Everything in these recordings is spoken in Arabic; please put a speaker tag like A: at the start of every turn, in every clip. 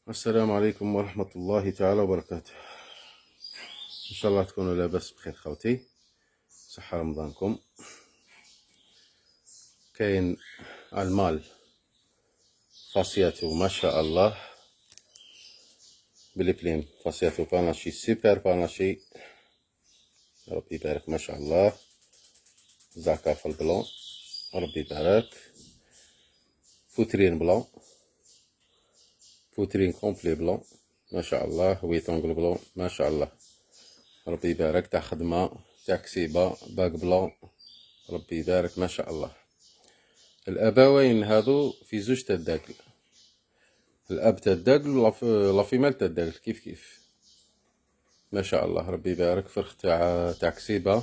A: السلام عليكم ورحمة الله تعالى وبركاته. إن شاء الله تكونوا لاباس بخير خوتي، صحة رمضانكم. كاين المال فاسياتو ما شاء الله بالبليم، فاسياتو باناشي سوبر باناشي، ربي يبارك ما شاء الله. زعكا في البلون ربي يبارك. فوترين بلون، فوترين كومبلي بلون ما شاء الله. ويتونغل بلون ما شاء الله ربي يبارك. تاع خدمة تاع كسيبة باك بلون ربي يبارك ما شاء الله. الابوين هادو في زوج تاع الداكل، الاب تاع الداكل لا فيمال تاع الداكل كيف كيف ما شاء الله ربي يبارك. فرخ تاع كسيبة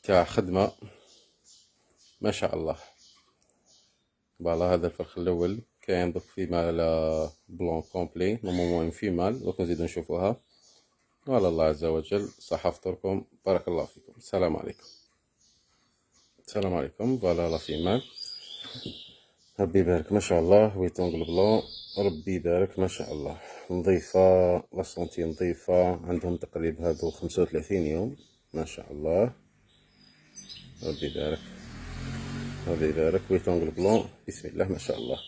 A: تاع خدمة ما شاء الله. فوالا هذا الفرخ الاول. كاين دوك فيمال بلون كومبلي نورمالمون فيمال، دوك نزيدو نشوفوها. وعلى الله عز وجل صحة فطوركم، بارك الله فيكم. السلام عليكم. السلام عليكم. فوالا لا فيمال ربي يبارك ما شاء الله. ويتونغل بلون ربي يبارك ما شاء الله. نظيفة لا سونتي نظيفة، عندهم تقريب هادو 35 يوم ما شاء الله ربي يبارك. ربي يبارك. ويتونغل بلون بسم الله ما شاء الله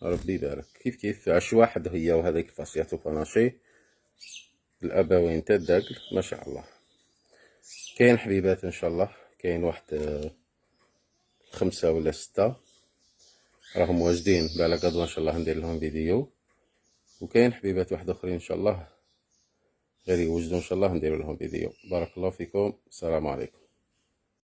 A: ربي يبارك. كيف كيف عش واحد هي وهذيك فاسياتو باناشي الابوين تاع الداكل ما شاء الله. كاين حبيبات ان شاء الله، كاين واحد 5 ولا 6 راهم واجدين على قدوة ان شاء الله ندير لهم فيديو. وكاين حبيبات واحد اخرين ان شاء الله غير يوجدوا ان شاء الله ندير لهم فيديو. بارك الله فيكم. السلام عليكم.